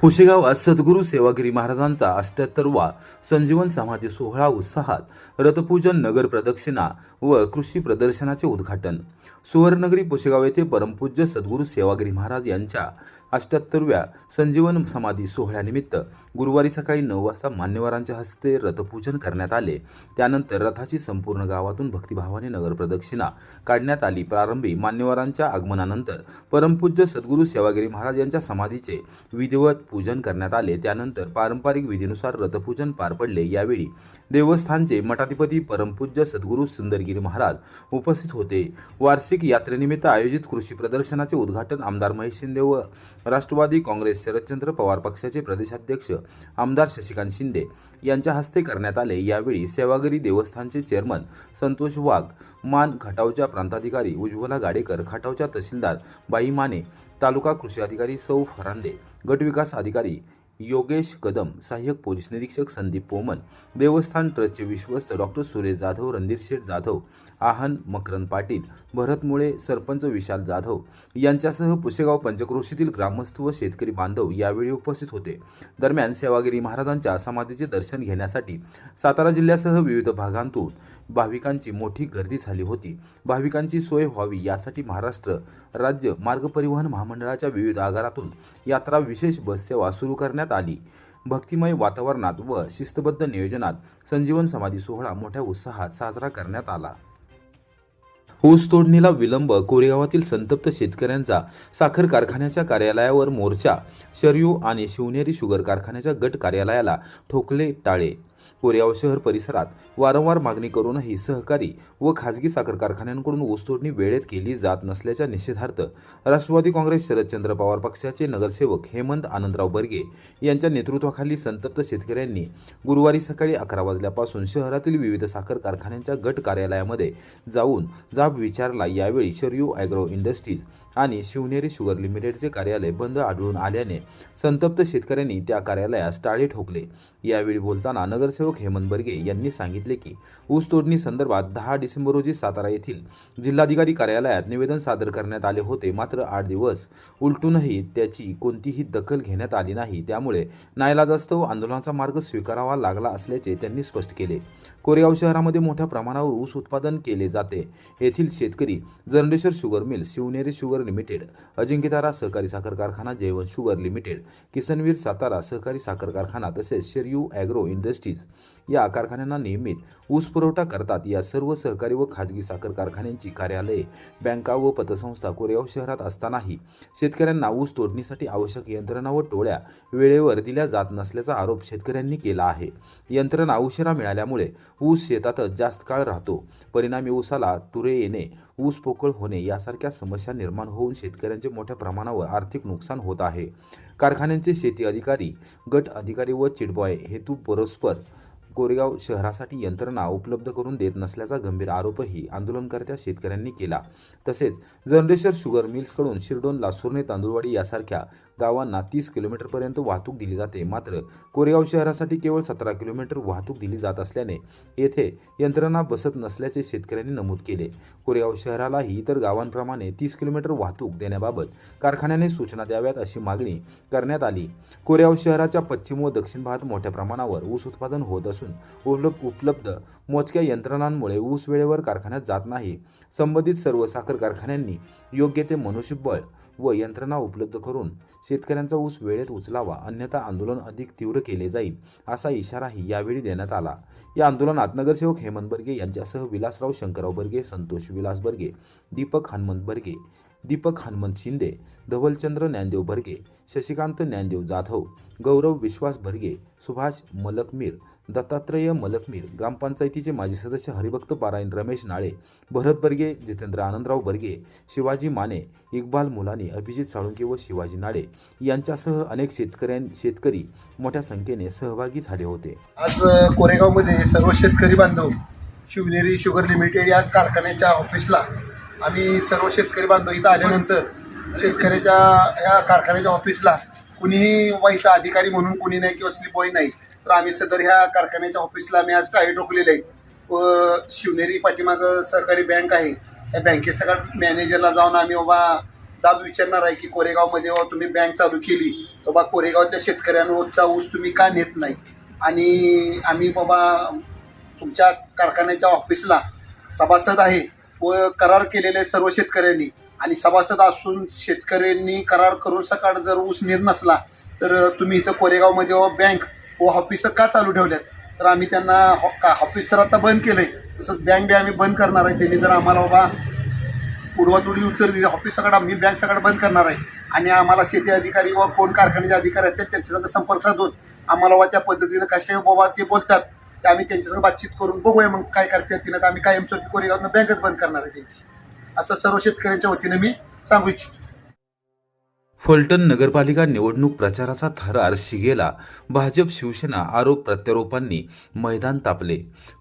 पुशेगाव आज सद्गुरू सेवागिरी महाराजांचा 78वा संजीवन समाधी सोहळा उत्साहात रथपूजन, नगर प्रदक्षिणा व कृषी प्रदर्शनाचे उद्घाटन. सुवर्णनगरी पुशेगाव येथे परमपूज्य सद्गुरू सेवागिरी महाराज यांच्या 78व्या संजीवन समाधी सोहळ्यानिमित्त गुरुवारी सकाळी 9 वाजता मान्यवरांच्या हस्ते रथपूजन करण्यात आले. त्यानंतर रथाची संपूर्ण गावातून भक्तिभावाने नगर प्रदक्षिणा काढण्यात आली. प्रारंभी मान्यवरांच्या आगमनानंतर परमपूज्य सद्गुरू सेवागिरी महाराज यांच्या समाधीचे विधिवत पूजन करण्यात आले. त्यानंतर पारंपरिक विधीनुसार रथपूजन पार पडले. यावेळी देवस्थानचे मठाधिपती परमपूज्य सद्गुरू सुंदरगिरी महाराज उपस्थित होते. वार्षिक यात्रेनिमित्त आयोजित कृषी प्रदर्शनाचे उद्घाटन आमदार महेश शिंदे व राष्ट्रवादी काँग्रेस शरदचंद्र पवार पक्षाचे प्रदेशाध्यक्ष आमदार शशिकांत शिंदे यांच्या हस्ते करण्यात आले. यावेळी सेवागिरी देवस्थानचे चेअरमन संतोष वाघ, मान खटावच्या प्रांताधिकारी उज्ज्वला गाडेकर, खटावच्या तहसीलदार बाई माने, तालुका कृषी अधिकारी सौ फरांदे, गट विकास अधिकारी योगेश कदम, सहाय्यक पोलीस निरीक्षक संदीप पोमन, देवस्थान ट्रस्टचे विश्वस्त डॉक्टर सुरेश जाधव, रणधीर शेठ जाधव, आहन मकरंद पाटील, भरत मुळे, सरपंच विशाल जाधव यांच्यासह पुशेगाव पंचक्रोशीतील ग्रामस्थ व शेतकरी बांधव यावेळी उपस्थित होते. दरम्यान सेवागिरी महाराजांच्या समाधीचे दर्शन घेण्यासाठी सातारा जिल्ह्यासह विविध भागांतून भाविकांची मोठी गर्दी झाली होती. भाविकांची सोय व्हावी यासाठी महाराष्ट्र राज्य मार्ग परिवहन महामंडळाच्या विविध आगारातून यात्रा विशेष बस सेवा सुरू करण्यात आली. भक्तिमय वातावरणात व शिस्तबद्ध नियोजनात संजीवन समाधी सोहळा मोठ्या उत्साहात साजरा करण्यात आला. ऊस तोडणीला विलंब, कोरेगावातील संतप्त शेतकऱ्यांचा साखर कारखान्याच्या कार्यालयावर मोर्चा, शरयू आणि शिवनेरी शुगर कारखान्याच्या गट कार्यालयाला ठोकले टाळे. कोरेगाव शहर परिसरात वारंवार मागणी करूनही सहकारी व खाजगी साखर कारखान्यांकडून ऊसतोडणी वेळेत केली जात नसल्याच्या निषेधार्थ राष्ट्रवादी काँग्रेस शरदचंद्र पवार पक्षाचे नगरसेवक हेमंत आनंदराव बर्गे यांच्या नेतृत्वाखाली संतप्त शेतकऱ्यांनी गुरुवारी सकाळी 11 वाजल्यापासून शहरातील विविध साखर कारखान्यांच्या गट कार्यालयामध्ये जाऊन जाब विचारला. यावेळी शरयू ॲग्रो इंडस्ट्रीज आणि शिवनेरी शुगर लिमिटेडचे कार्यालय बंद आढळून आल्याने संतप्त शेतकऱ्यांनी त्या कार्यालयास टाळे ठोकले. यावेळी बोलताना नगरसेवक हेमंत बर्गे यांनी सांगितले की ऊस तोडणी संदर्भात 10 डिसेंबर रोजी सातारा येथील जिल्हाधिकारी कार्यालयात निवेदन सादर करण्यात आले होते. मात्र 8 दिवस उलटूनही त्याची कोणतीही दखल घेण्यात आली नाही. त्यामुळे नाईलाजास्तव आंदोलनाचा मार्ग स्वीकारावा लागला असल्याचे त्यांनी स्पष्ट केले. कोरेगाव शहरामध्ये मोठ्या प्रमाणावर ऊस उत्पादन केले जाते. येथील शेतकरी Jarandeshwar sugar mill, Shivneri sugar limited, Ajinkyatara सहकारी साखर कारखाना, जयवंत शुगर लिमिटेड, किसनवीर सातारा सहकारी साखर कारखाना तसेच शरयू ॲग्रो इंडस्ट्रीज या कारखान्यांना नियमित ऊस पुरवठा करतात. या सर्व सहकारी व खाजगी साखर कारखान्यांची कार्यालये, बँका व पतसंस्था कोरेगाव शहरात असतानाही शेतकऱ्यांना ऊस तोडणीसाठी आवश्यक यंत्रणा व टोळ्या वेळेवर दिल्या जात नसल्याचा आरोप शेतकऱ्यांनी केला आहे. यंत्रणा उशिरा मिळाल्यामुळे ऊस शेतातच जास्त काळ राहतो. परिणामी ऊसाला तुरे येणे, ऊस पोकळ होणे यासारख्या समस्या निर्माण होऊन शेतकऱ्यांचे मोठ्या प्रमाणावर आर्थिक नुकसान होत आहे. कारखान्यांचे शेती अधिकारी, गट अधिकारी व चिटबॉय हेतू परस्पर कोरेगाव शहरासाठी यंत्रणा उपलब्ध करून देत नसल्याचा गंभीर आरोपही आंदोलनकर्त्या शेतकऱ्यांनी केला. तसेच जरंडेश्वर शुगर मिल्सकडून शिरडोन, लासुर्णे, तांदुळवाडी यासारख्या गावांना 30 किलोमीटरपर्यंत वाहतूक दिली जाते. मात्र कोरेगाव शहरासाठी केवळ 17 किलोमीटर वाहतूक दिली जात असल्याने येथे यंत्रणा बसत नसल्याचे शेतकऱ्यांनी नमूद केले. कोरेगाव शहरालाही इतर गावांप्रमाणे 30 किलोमीटर वाहतूक देण्याबाबत कारखान्याने सूचना द्याव्यात अशी मागणी करण्यात आली. कोरेगाव शहराच्या पश्चिम व दक्षिण भागात मोठ्या प्रमाणावर ऊस उत्पादन होत असून उपलब्ध मोजक्या यंत्रणांमुळे ऊस वेळेवर कारखान्यात जात नाही. संबंधित सर्व साखर कारखान्यांनी योग्य ते मनुष्यबळ व यंत्रणा उपलब्ध करून शेतकऱ्यांचा ऊस वेळेत उचलावा, अन्यथा आंदोलन अधिक तीव्र केले जाईल असा इशाराही यावेळी देण्यात आला. या आंदोलनात नगरसेवक हेमंत बर्गे यांच्यासह विलासराव शंकरराव बर्गे, संतोष विलास बर्गे, दीपक हनुमंत शिंदे, धवलचंद्र ज्ञानदेव बर्गे, शशिकांत ज्ञानदेव जाधव, गौरव विश्वास बर्गे, सुभाष मलकमीर, दत्तात्रय मलकमीर, ग्रामपंचायतीचे माजी सदस्य हरिभक्त पारायण रमेश नाळे, भरत बर्गे, जितेंद्र आनंदराव बर्गे, शिवाजी माने, इक्बाल मुलानी, अभिजित साळुंके व शिवाजी नाळे यांच्यासह अनेक शेतकरी मोठ्या संख्येने सहभागी झाले होते. आज कोरेगावमध्ये सर्व शेतकरी बांधव शिवनेरी शुगर लिमिटेड या कारखान्याच्या ऑफिसला आम्ही सर्व शेतकरी बांधव इथं आल्यानंतर शेतकऱ्याच्या या कारखान्याच्या ऑफिसला कुणीही वाईट अधिकारी म्हणून कुणी नाही किंवा स्लिप बॉय नाही, तर आम्ही सदर ह्या कारखान्याच्या ऑफिसला आम्ही आज टाळे ठोकलेले आहेत. व शिवनेरी पाठीमागं सहकारी बँक आहे, त्या बँकेत सगळ्या मॅनेजरला जाऊन आम्ही बाबा जाब विचारणार आहे की कोरेगावमध्ये तुम्ही बँक चालू केली तर बा कोरेगावच्या शेतकऱ्यांवरचा ऊस तुम्ही का नेत नाही, आणि आम्ही बाबा तुमच्या कारखान्याच्या ऑफिसला सभासद आहे व करार केलेले सर्व शेतकऱ्यांनी, आणि सभासद असून शेतकऱ्यांनी करार करून सकाळ जर ऊस नेत नसला तर तुम्ही इथं कोरेगावमध्ये बँक व ऑफिस का चालू ठेवल्यात. तर आम्ही त्यांना ऑफिस तर आता बंद केलं आहे, तसंच बँक बी आम्ही बंद करणार आहे. त्यांनी जर आम्हाला बाबा पूर्वातोडी उत्तर दिली ऑफिस सगळं मी बँक सगळं बंद करणार आहे, आणि आम्हाला शेती अधिकारी व कोण कारखान्याचे अधिकारी असतात त्यांच्यासंग संपर्क साधून आम्हाला बाबा त्या पद्धतीनं कसे बाबा ते बोलतात ते आम्ही त्यांच्यासंग बातचीत करून बघूया मग काय करतात तिनं. तर आम्ही कायमस्वरूपी कोरेगावनं बँकच बंद करणार आहे त्यांची, असं सर्व शेतकऱ्यांच्या वतीनं मी सांगू इच्छितो. फलटण नगरपालिका निवडणूक प्रचाराचा थरार शिगेला. भाजप शिवसेना आरोप प्रत्यारोपांनी मैदान तापले.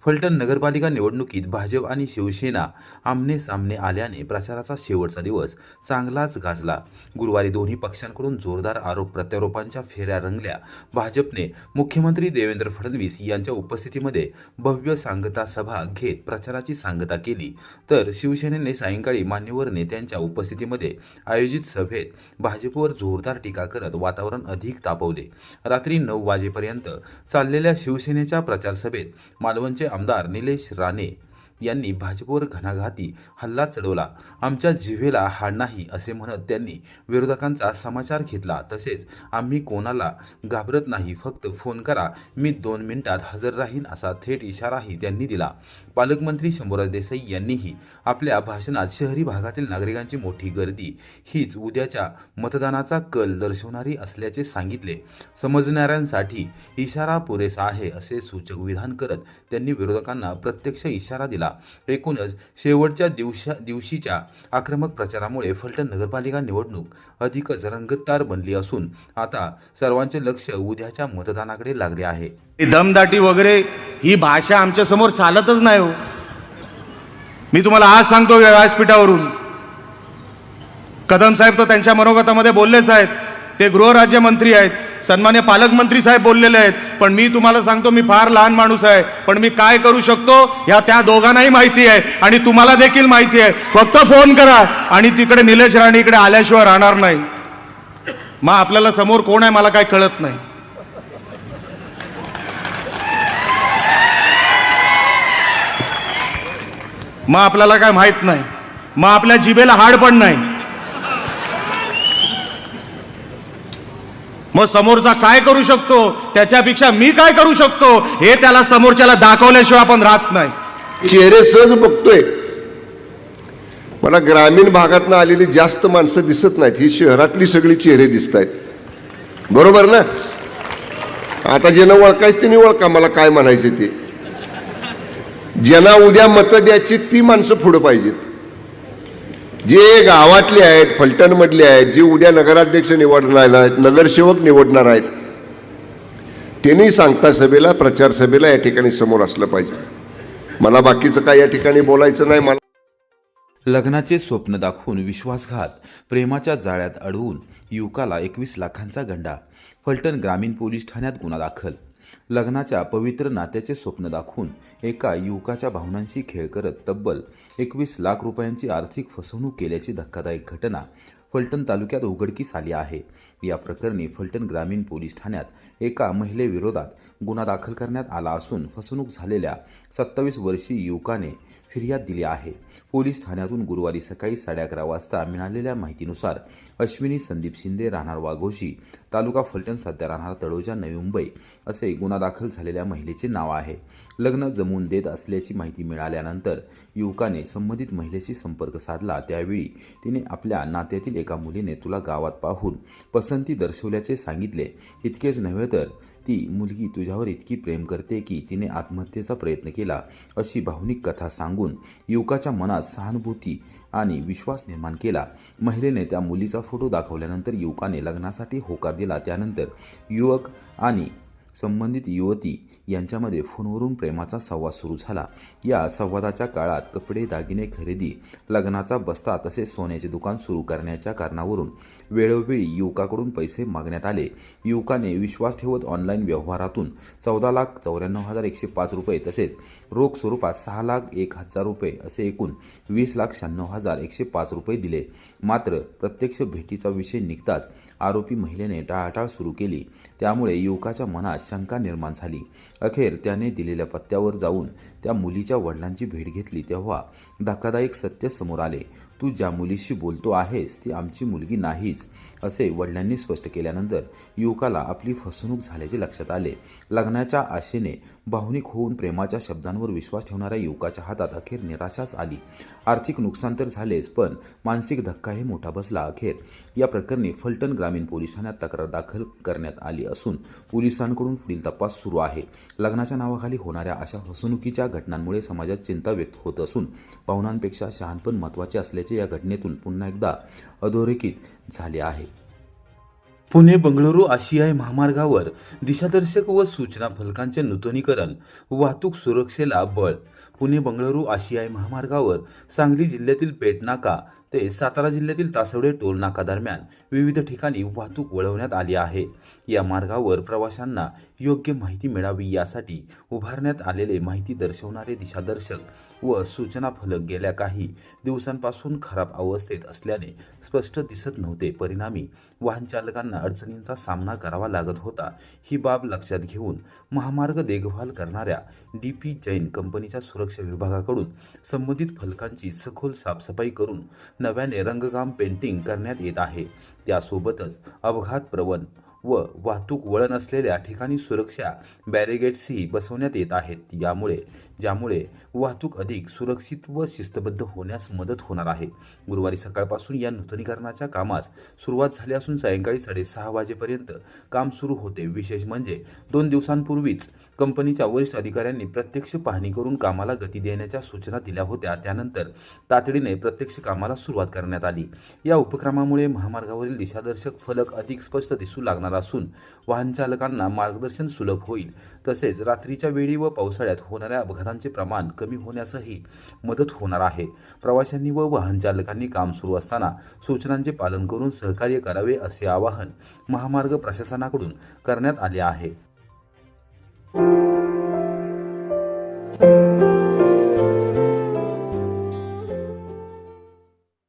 फलटण नगरपालिका निवडणुकीत भाजप आणि शिवसेना आमने सामने आल्याने प्रचाराचा शेवटचा दिवस चांगलाच गाजला. गुरुवारी दोन्ही पक्षांकडून जोरदार आरोप प्रत्यारोपांच्या फेऱ्या रंगल्या. भाजपने मुख्यमंत्री देवेंद्र फडणवीस यांच्या उपस्थितीमध्ये भव्य सांगता सभा घेत प्रचाराची सांगता केली, तर शिवसेनेने सायंकाळी मान्यवर नेत्यांच्या उपस्थितीमध्ये आयोजित सभेत भाजपवर जोरदार टीका करत वातावरण अधिक तापवले. रात्री 9 वाजेपर्यंत चाललेल्या शिवसेनेच्या प्रचार सभेत मालवणचे आमदार निलेश राणे यांनी भाजपवर घणाघाती हल्ला चढवला. आमच्या जिव्हेला हाड नाही असे म्हणत त्यांनी विरोधकांचा समाचार घेतला. तसेच आम्ही कोणाला घाबरत नाही, फक्त फोन करा, मी 2 मिनिटात हजर राहीन असा थेट इशाराही त्यांनी दिला. पालकमंत्री शंभूराज देसाई यांनीही आपल्या भाषणात शहरी भागातील नागरिकांची मोठी गर्दी हीच उद्याच्या मतदानाचा कल दर्शवणारी असल्याचे सांगितले. समजणाऱ्यांसाठी इशारा पुरेसा आहे असे सूचक विधान करत त्यांनी विरोधकांना प्रत्यक्ष इशारा दिला. एकूणच शेवटच्या दिवशीच्या आक्रमक प्रचारामुळे फलटण नगरपालिका निवडणूक अधिकच रंगतदार बनली असून आता सर्वांचे लक्ष उद्याच्या मतदानाकडे लागले आहे. दमदाटी वगैरे ही भाषा आमच्या समोर चालतच नाही हो. मी तुम्हाला आज सांगतो व्यासपीठावरून, कदम साहेब तर त्यांच्या मनोगतामध्ये बोललेच आहेत, ते गृहराज्यमंत्री आहेत, सन्मान्य पालकमंत्री साहेब बोललेले आहेत, पण मी तुम्हाला सांगतो मी फार लहान माणूस आहे, पण मी काय करू शकतो ह्या त्या दोघांनाही माहिती आहे आणि तुम्हाला देखील माहिती आहे. फक्त फोन करा आणि तिकडे निलेश राणे इकडे आल्याशिवाय राहणार नाही. मग आपल्याला समोर कोण आहे मला काय कळत नाही. मग आपल्याला काय माहित नाही, मग आपल्या जिभेला हाड पण नाही. मग समोरचा काय करू शकतो त्याच्यापेक्षा मी काय करू शकतो हे त्याला समोरच्याला दाखवल्याशिवाय आपण राहत नाही. चेहरे सहज बघतोय, मला ग्रामीण भागातनं आलेली जास्त माणसं दिसत नाहीत, ही शहरातली सगळी चेहरे दिसत आहेत. बरोबर ना? आता ज्यांना ओळखायचं त्यांनी ओळखा, मला काय म्हणायचे ते. ज्यांना उद्या मतं द्यायची ती माणसं पुढं पाहिजेत. जे गावातले आहेत, फलटणमधले आहेत, जे उद्या नगराध्यक्ष निवडणार आहेत, नगरसेवक निवडणार आहेत, त्यांनी सांगता सभेला, प्रचार सभेला या ठिकाणी समोर असलं पाहिजे. मला बाकीचं काय या ठिकाणी बोलायचं नाही. मला लग्नाचे स्वप्न दाखवून विश्वासघात, प्रेमाच्या जाळ्यात अडवून युवकाला 21 लाखांचा गंडा. फलटण ग्रामीण पोलीस ठाण्यात गुन्हा दाखल. लग्नाच्या पवित्र नात्याचे स्वप्न दाखवून एका युवकाच्या भावनांशी खेळ करत तब्बल 21 लाख रुपयांची आर्थिक फसवणूक केल्याची धक्कादायक घटना फलटण तालुक्यात उघडकीस आली आहे. या प्रकरणी फलटण ग्रामीण पोलीस ठाण्यात एका महिलेविरोधात गुन्हा दाखल करण्यात आला असून फसवणूक झालेल्या 27 वर्षीय युवकाने फिर्याद दिली आहे. पोलीस ठाण्यातून गुरुवारी सकाळी 11:30 वाजता मिळालेल्या माहितीनुसार अश्विनी संदीप शिंदे राहणार वाघोशी, तालुका फलटण, सध्या राहणार तळोजा, नवी मुंबई असे गुन्हा दाखल झालेल्या महिलेचे नाव आहे. लग्न जमवून देत असल्याची माहिती मिळाल्यानंतर युवकाने संबंधित महिलेशी संपर्क साधला. त्यावेळी तिने आपल्या नात्यातील एका मुलीने तुला गावात पाहून पसंती दर्शवल्याचे सांगितले. इतकेच नव्हे तर ती मुलगी तुझ्यावर इतकी प्रेम करते की तिने आत्महत्येचा प्रयत्न केला अशी भावनिक कथा सांगून युवकाच्या मनात सहानुभूती आणि विश्वास निर्माण केला. महिलेने त्या मुलीचा फोटो दाखवल्यानंतर युवकाने लग्नासाठी होकार दिला. त्यानंतर युवक आणि संबंधित युवती यांच्यामध्ये फोनवरून प्रेमाचा संवाद सुरू झाला. या संवादाच्या काळात कपडे, दागिने खरेदी, लग्नाचा बस्ता तसेच सोन्याचे दुकान सुरू करण्याच्या कारणावरून वेळोवेळी युवकाकडून पैसे मागण्यात आले. युवकाने विश्वास ठेवत ऑनलाईन व्यवहारातून 14,94,105 रुपये तसेच रोख स्वरूपात 6,01,000 रुपये असे एकूण 20,96,105 रुपये दिले. मात्र प्रत्यक्ष भेटीचा विषय निघताच आरोपी महिलेने टाळाटाळ सुरू केली. त्यामुळे युवकाच्या मनात शंका निर्माण झाली. अखेर त्याने दिलेल्या पत्त्यावर जाऊन त्या मुलीच्या वडिलांची भेट घेतली तेव्हा धक्कादायक सत्य समोर आले. तू ज्या मुलीशी बोलतो आहेस ती आमची मुलगी नाहीच असे वडिलांनी स्पष्ट केल्यानंतर युवकाला आपली फसवणूक झाल्याचे लक्षात आले. लग्नाच्या आशेने भावनिक होऊन प्रेमाच्या शब्दांवर विश्वास ठेवणाऱ्या युवकाच्या हातात अखेर निराशाच आली. आर्थिक नुकसान तर झालेच पण मानसिक धक्काही मोठा बसला. अखेर या प्रकरणी फलटण ग्रामीण पोलीस ठाण्यात तक्रार दाखल करण्यात आली असून पोलिसांकडून पुढील तपास सुरू आहे. लग्नाच्या नावाखाली होणाऱ्या अशा फसवणुकीच्या घटनांमुळे समाजात चिंता व्यक्त होत असून भावनांपेक्षा शहाणपण महत्त्वाचे असल्याचे या घटनेतून पुन्हा एकदा अधोरेखित झाले आहे. पुणे बंगळुरू आशियाई महामार्गावर दिशादर्शक व सूचना फलकांचे नूतनीकरण, वाहतूक सुरक्षेला बळ. पुणे बंगळुरू आशियाई महामार्गावर सांगली जिल्ह्यातील पेटनाका ते सातारा जिल्ह्यातील तासवडे टोल नाका दरम्यान विविध ठिकाणी वाहतूक वळवण्यात आली आहे. या मार्गावर प्रवाशांना योग्य माहिती मिळावी यासाठी उभारण्यात आलेले माहिती दर्शवणारे दिशादर्शक व सूचना फलक गेल्या काही दिवसांपासून खराब अवस्थेत असल्याने स्पष्ट दिसत नव्हते. परिणामी वाहन चालकांना अडचणींचा सामना करावा लागत होता. ही बाब लक्षात घेऊन महामार्ग देखभाल करणाऱ्या DP जैन कंपनीच्या सुरक्षा विभागाकडून संबंधित फलकांची सखोल साफसफाई करून नव्याने रंगकाम पेंटिंग करण्यात येत आहे. त्यासोबतच अपघात प्रवण व वाहतूक वळण असलेल्या ठिकाणी सुरक्षा बॅरिगेड्सही बसवण्यात येत आहेत. ज्यामुळे वाहतूक अधिक सुरक्षित व शिस्तबद्ध होण्यास मदत होणार आहे. गुरुवारी सकाळपासून या नूतनीकरणाच्या कामास सुरुवात झाली असून सायंकाळी 6:30 वाजेपर्यंत काम सुरू होते. विशेष म्हणजे 2 दिवसांपूर्वीच कंपनीच्या वरिष्ठ अधिकाऱ्यांनी प्रत्यक्ष पाहणी करून कामाला गती देण्याच्या सूचना दिल्या होत्या. त्यानंतर तातडीने प्रत्यक्ष कामाला सुरुवात करण्यात आली. या उपक्रमामुळे महामार्गावरील दिशादर्शक फलक अधिक स्पष्ट दिसू लागणार असून वाहन चालकांना मार्गदर्शन सुलभ होईल. तसेच रात्रीच्या वेळी व पावसाळ्यात होणाऱ्या अपघातांचे प्रमाण कमी होण्यासही मदत होणार आहे. प्रवाशांनी व वाहन चालकांनी काम सुरू असताना सूचनांचे पालन करून सहकार्य करावे असे आवाहन महामार्ग प्रशासनाकडून करण्यात आले आहे.